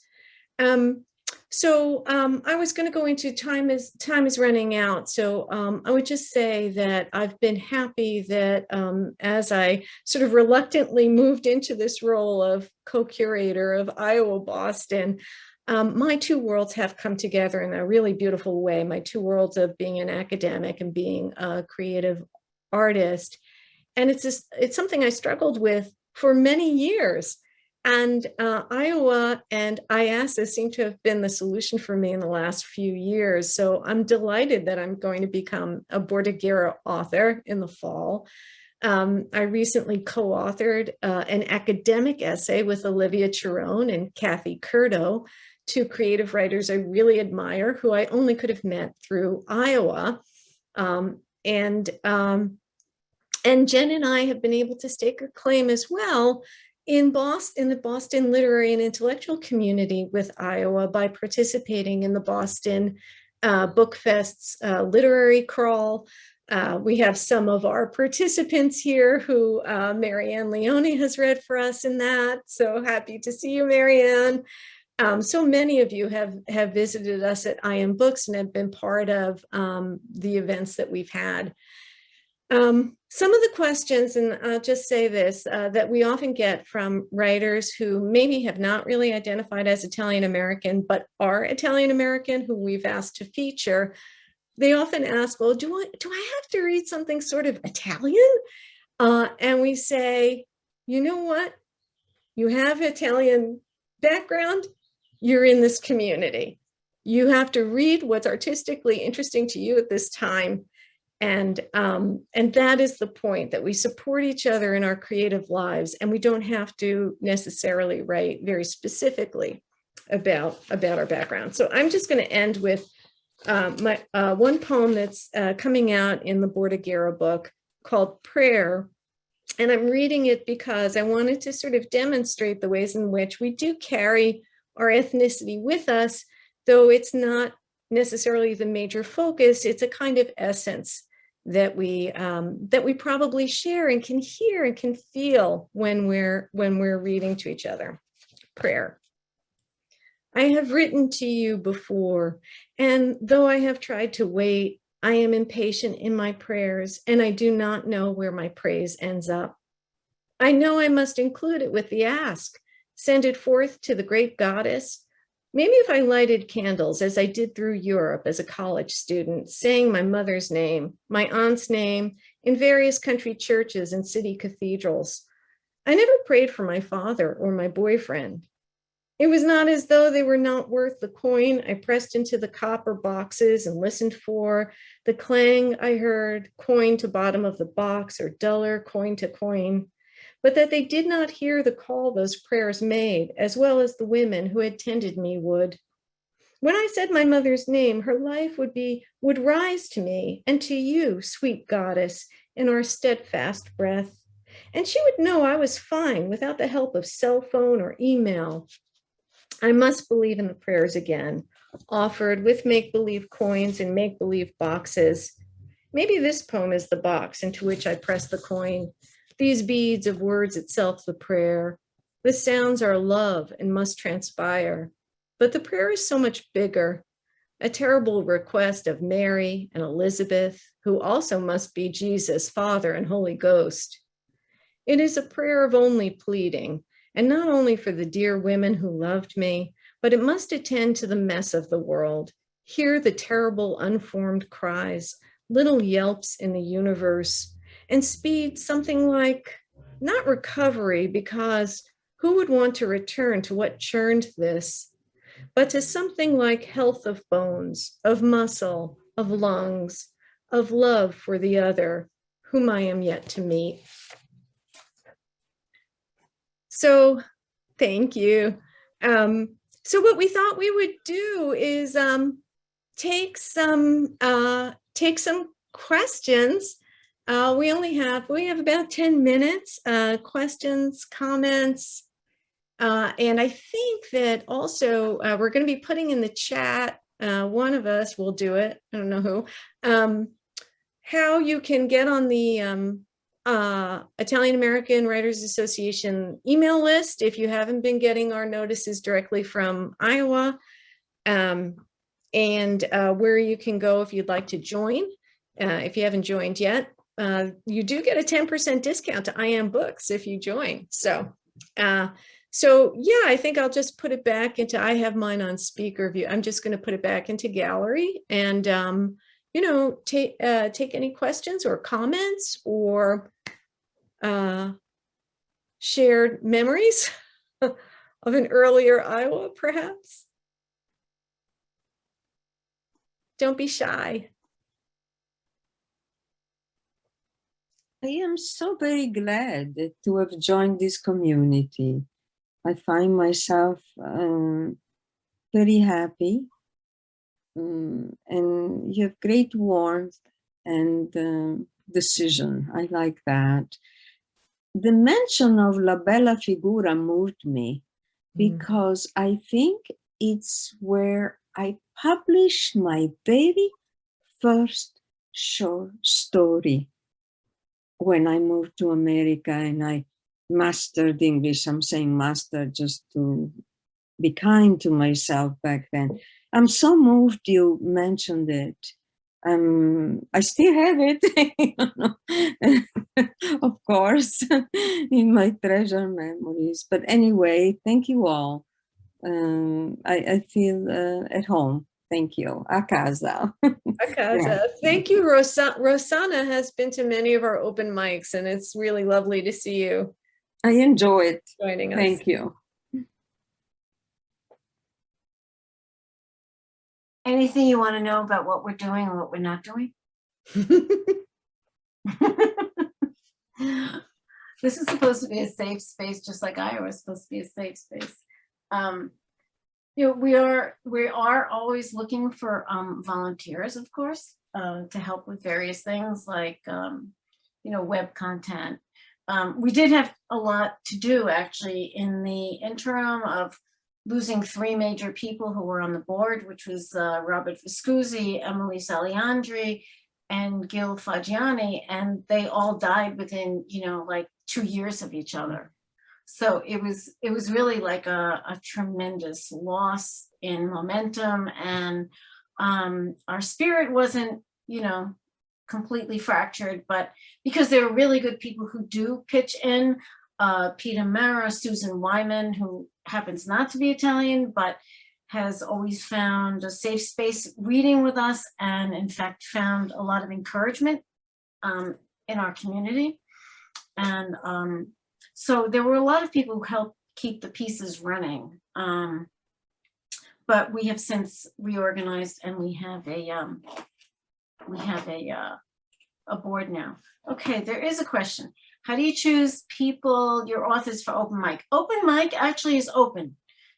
Speaker 2: I was going to go into time is running out. So I would just say that I've been happy that as I sort of reluctantly moved into this role of co-curator of Iowa Boston, my 2 worlds have come together in a really beautiful way. My 2 worlds of being an academic and being a creative artist. And it's something I struggled with for many years. And Iowa and IASA seem to have been the solution for me in the last few years. So I'm delighted that I'm going to become a Bordighera author in the fall. I recently co-authored an academic essay with Olivia Chiron and Kathy Curto, 2 creative writers I really admire, who I only could have met through Iowa. And Jen and I have been able to stake a claim as well in the Boston literary and intellectual community with Iowa by participating in the Boston Book Fest's literary crawl. We have some of our participants here who Marianne Leone has read for us in that. So happy to see you, Marianne. So many of you have visited us at IM Books and have been part of the events that we've had. Some of the questions, and I'll just say this, that we often get from writers who maybe have not really identified as Italian American, but are Italian American who we've asked to feature, they often ask, well, do I have to read something sort of Italian? And we say, you know what? You have Italian background, you're in this community. You have to read what's artistically interesting to you at this time. And that is the point, that we support each other in our creative lives, and we don't have to necessarily write very specifically about our background. So I'm just going to end with my one poem that's coming out in the Bordighera book called Prayer. And I'm reading it because I wanted to sort of demonstrate the ways in which we do carry our ethnicity with us, though it's not necessarily the major focus. It's a kind of essence that we probably share and can hear and can feel when we're reading to each other. Prayer. I have written to you before, and though I have tried to wait, I am impatient in my prayers, and I do not know where my praise ends up. I know I must include it with the ask, send it forth to the great goddess. Maybe if I lighted candles, as I did through Europe as a college student, saying my mother's name, my aunt's name, in various country churches and city cathedrals. I never prayed for my father or my boyfriend. It was not as though they were not worth the coin I pressed into the copper boxes and listened for, the clang I heard, coin to bottom of the box or duller coin to coin, but that they did not hear the call those prayers made, as well as the women who had tended me would. When I said my mother's name, her life would rise to me and to you, sweet goddess, in our steadfast breath. And she would know I was fine without the help of cell phone or email. I must believe in the prayers again, offered with make-believe coins and make-believe boxes. Maybe this poem is the box into which I press the coin. These beads of words itself the prayer. The sounds are love and must transpire. But the prayer is so much bigger. A terrible request of Mary and Elizabeth, who also must be Jesus, Father, and Holy Ghost. It is a prayer of only pleading, and not only for the dear women who loved me, but it must attend to the mess of the world, hear the terrible unformed cries, little yelps in the universe, and speed something like, not recovery, because who would want to return to what churned this, but to something like health of bones, of muscle, of lungs, of love for the other, whom I am yet to meet. So thank you. So what we thought we would do is take some questions. We have about 10 minutes, questions, comments. And I think that also we're going to be putting in the chat, one of us will do it, I don't know who, how you can get on the Italian American Writers Association email list if you haven't been getting our notices directly from Iowa, and where you can go if you'd like to join. If you haven't joined yet, you do get a 10% discount to IM Books if you join. So yeah, I think I'll just put it back into, I have mine on speaker view. I'm just going to put it back into gallery and, you know, take any questions or comments or shared memories of an earlier Iowa, perhaps. Don't be shy.
Speaker 5: I am so very glad to have joined this community. I find myself very happy, and you have great warmth and decision. I like that. The mention of La Bella Figura moved me because I think it's where I published my very first short story when I moved to America and I mastered English. I'm saying master just to be kind to myself back then. I'm so moved you mentioned it. I still have it, of course, in my treasure memories. But anyway, thank you all. I feel at home. Thank you. A casa.
Speaker 2: A casa. Yeah. Thank you, Rosanna has been to many of our open mics, and it's really lovely to see you.
Speaker 5: I enjoy it.
Speaker 2: Joining us.
Speaker 5: Thank you.
Speaker 3: Anything you want to know about what we're doing and what we're not doing? This is supposed to be a safe space, just like Iowa is supposed to be a safe space. You know, we are always looking for volunteers, of course, to help with various things like you know, web content. We did have a lot to do actually in the interim of losing 3 major people who were on the board, which was Robert Viscusi, Emily Saliandri, and Gil Fagiani, and they all died within, like 2 years of each other. So it was really like a tremendous loss in momentum, and our spirit wasn't, completely fractured, but because there are really good people who do pitch in, Peter Mara, Susan Wyman, who happens not to be Italian, but has always found a safe space reading with us, and in fact found a lot of encouragement in our community. And so there were a lot of people who helped keep the pieces running. But we have since reorganized, and we have a board now. Okay, there is a question. How do you choose people, your authors, for open mic? Open mic actually is open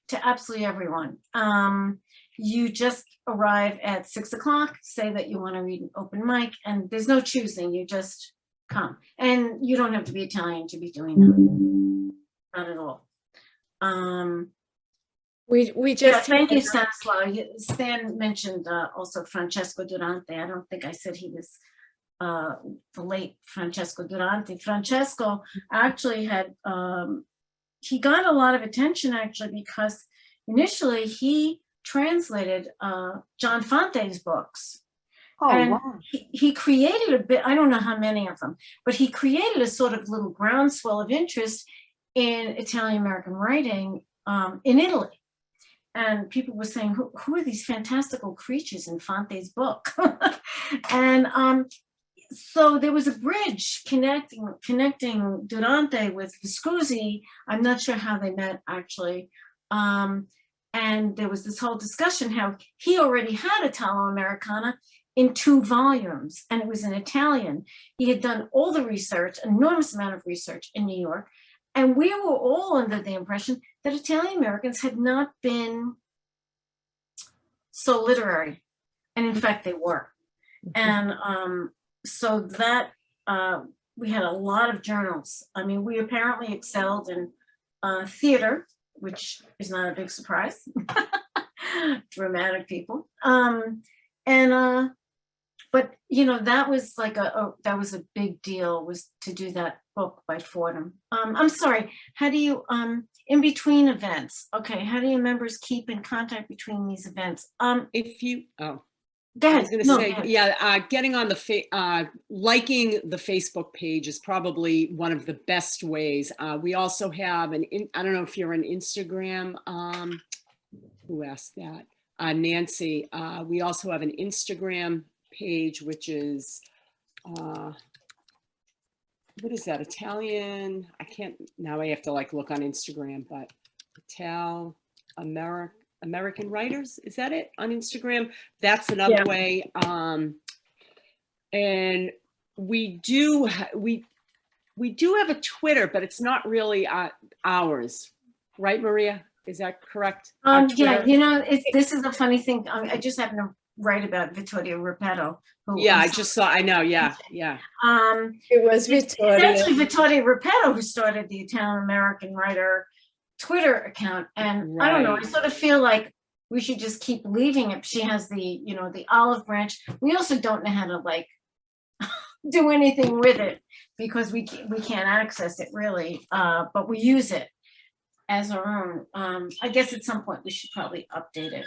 Speaker 3: to absolutely everyone. You just arrive at 6 o'clock, say that you want to read an open mic, and there's no choosing, you just come. And you don't have to be Italian to be doing that, not at all.
Speaker 2: We just
Speaker 3: thank you, Stanislaw. Stan mentioned also Francesco Durante. I don't think I said he was the late Francesco Durante. Francesco actually had, he got a lot of attention actually because initially he translated John Fante's books.
Speaker 5: Oh,
Speaker 3: and
Speaker 5: wow.
Speaker 3: he created a bit, I don't know how many of them, but he created a sort of little groundswell of interest in Italian-American writing in Italy. And people were saying, who are these fantastical creatures in Fante's book? And so there was a bridge connecting Durante with Viscusi. I'm not sure how they met actually. And there was this whole discussion how he already had Italo-Americana in 2 volumes, and it was in Italian. He had done all the research, enormous amount of research in New York. And we were all under the impression that Italian Americans had not been so literary. And in fact, they were. And so that we had a lot of journals. I mean, we apparently excelled in theater, which is not a big surprise. Dramatic people. But that was like that was a big deal, was to do that book by Fordham. I'm sorry, how do you in between events? Okay, how do your members keep in contact between these events?
Speaker 4: If you
Speaker 3: Go ahead.
Speaker 4: I was going to say, yeah, getting on the liking the Facebook page is probably one of the best ways. We also have I don't know if you're on Instagram. Who asked that? Nancy. We also have an Instagram page, which is what is that? Italian? I can't now. I have to look on Instagram, but American Writers, is that it on Instagram? That's another way. And we do have a Twitter, but it's not really ours, right, Maria? Is that correct?
Speaker 3: Yeah, this is a funny thing. I just happened to write about Vittorio Repetto.
Speaker 4: I just saw. I know. Yeah.
Speaker 2: It was Vittorio.
Speaker 3: It's actually Vittorio Repetto who started the Italian American Writer Twitter account, and I don't know. I sort of feel like we should just keep leaving it. She has the the olive branch. We also don't know how to do anything with it because we can't access it really, but we use it as our own. I guess at some point we should probably update it.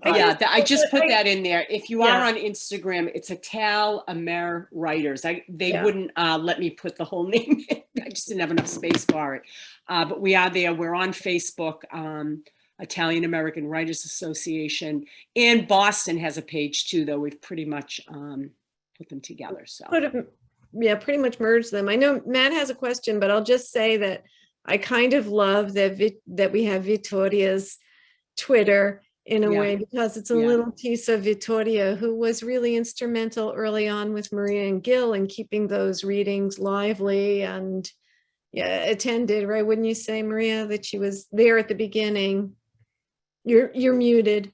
Speaker 4: Yeah, I just put that in there. If you are on Instagram, it's Ital-Amer Writers. They wouldn't let me put the whole name in. I just didn't have enough space for it. But we are there. We're on Facebook, Italian American Writers Association. And Boston has a page too, though we've pretty much put them together. So
Speaker 2: pretty much merged them. I know Matt has a question, but I'll just say that I kind of love that we have Vittoria's Twitter in a way, because it's a little piece of Vittoria, who was really instrumental early on with Maria and Gil in keeping those readings lively and attended, right? Wouldn't you say, Maria, that she was there at the beginning? You're muted.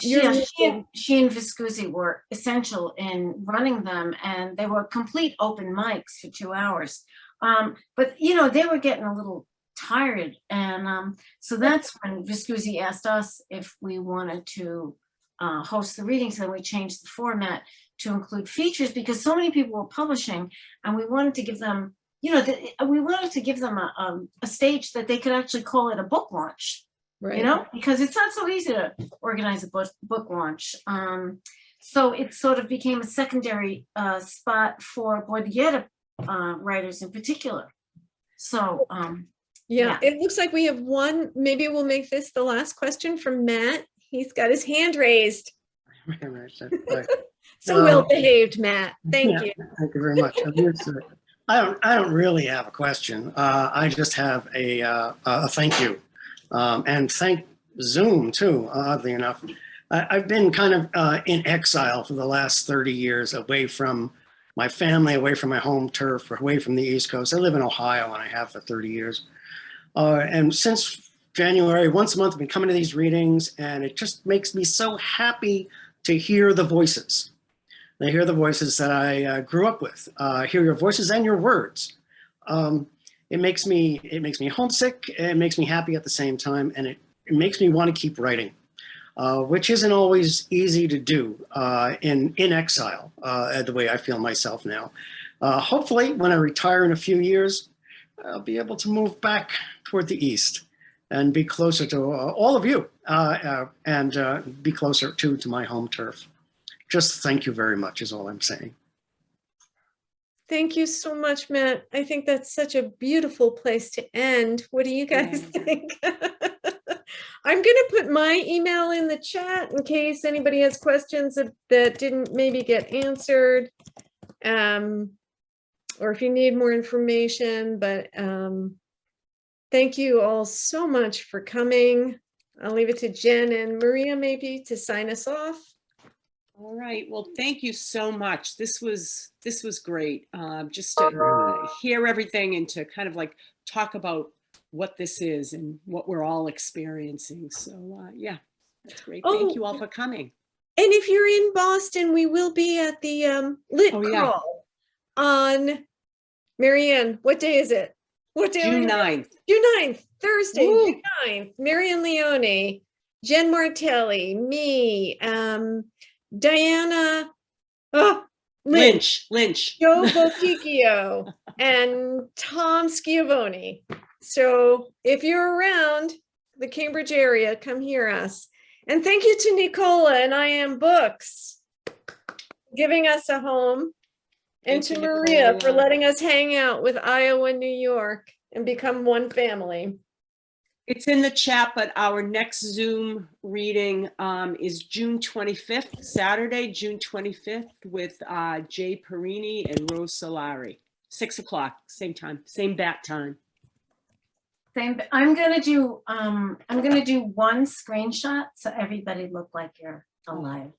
Speaker 3: She and Viscusi were essential in running them, and they were complete open mics for 2 hours. But they were getting a little tired, and so that's when Viscusi asked us if we wanted to host the readings, and we changed the format to include features because so many people were publishing, and we wanted to give them, you know, we wanted to give them a stage that they could actually call it a book launch,
Speaker 2: Right.
Speaker 3: you know, because it's not so easy to organize a book launch. So it sort of became a secondary spot for Bordighera writers in particular. So
Speaker 2: yeah, it looks like we have one. Maybe we'll make this the last question from Matt. He's got his hand raised. So well behaved, Matt. Thank you.
Speaker 6: Thank you very much. I don't really have a question. I just have a thank you, and thank Zoom too. Oddly enough, I've been kind of in exile for the last 30 years, away from my family, away from my home turf, away from the East Coast. I live in Ohio, and I have for 30 years. And since January, once a month, I've been coming to these readings, and it just makes me so happy to hear the voices. I hear the voices that I grew up with. Hear your voices and your words. It makes me homesick. It makes me happy at the same time, and it makes me want to keep writing, which isn't always easy to do in exile, the way I feel myself now. Hopefully, when I retire in a few years, I'll be able to move back toward the East and be closer to all of you, and be closer to my home turf. Just thank you very much is all I'm saying.
Speaker 2: Thank you so much, Matt. I think that's such a beautiful place to end. What do you guys think? I'm going to put my email in the chat in case anybody has questions that didn't maybe get answered, or if you need more information. But thank you all so much for coming. I'll leave it to Jen and Maria maybe to sign us off.
Speaker 4: All right. Well, thank you so much. This was great. Just to hear everything and to kind of like talk about what this is and what we're all experiencing. So yeah, that's great. Thank you all for coming.
Speaker 2: And if you're in Boston, we will be at the Lit Crawl on, Marianne, what day is it? What day?
Speaker 4: June 9th.
Speaker 2: June 9th, Thursday, June 9th. Marianne Leone, Jen Martelli, me, Diana Lynch, Joe Boticchio, and Tom Schiavone. So if you're around the Cambridge area, come hear us. And thank you to Nicola and I Am Books giving us a home, and to Maria for letting us hang out with Iowa and New York and become one family.
Speaker 4: It's in the chat, but our next Zoom reading is June 25th, Saturday, June 25th, with Jay Perini and Rose Solari. 6 o'clock, same time, same bat time.
Speaker 3: Same. I'm gonna do one screenshot so everybody look like you're alive.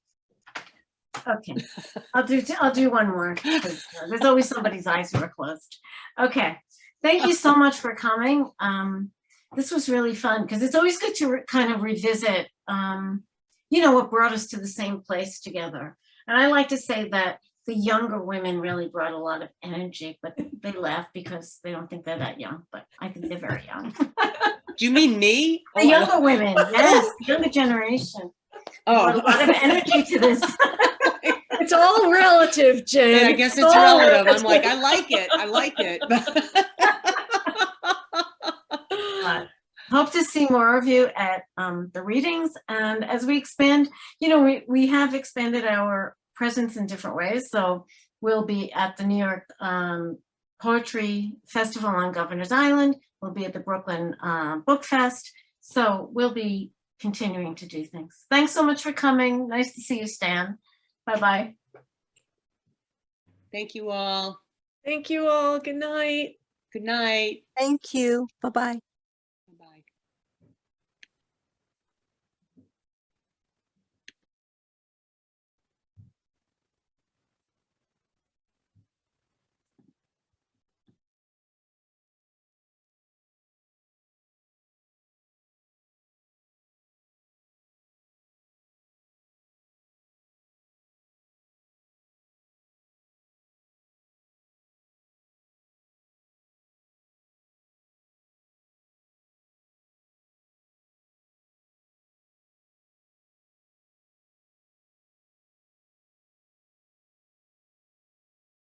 Speaker 3: Okay, I'll do one more. There's always somebody's eyes who are closed. Okay, thank you so much for coming. This was really fun because it's always good to kind of revisit, you know, what brought us to the same place together. And I like to say that the younger women really brought a lot of energy, but they laugh because they don't think they're that young, but I think they're very young.
Speaker 4: Do you mean me?
Speaker 3: The younger women, yes, the younger generation. Brought a lot of energy to this.
Speaker 2: It's all relative, Jen.
Speaker 4: Yeah, I guess it's relative. I'm like, I like it.
Speaker 3: Hope to see more of you at the readings. And as we expand, you know, we have expanded our presence in different ways. So we'll be at the New York Poetry Festival on Governor's Island. We'll be at the Brooklyn Book Fest. So we'll be continuing to do things. Thanks so much for coming. Nice to see you, Stan. Bye-bye.
Speaker 4: Thank you all.
Speaker 2: Thank you all. Good night.
Speaker 4: Good night.
Speaker 7: Thank you. Bye-bye.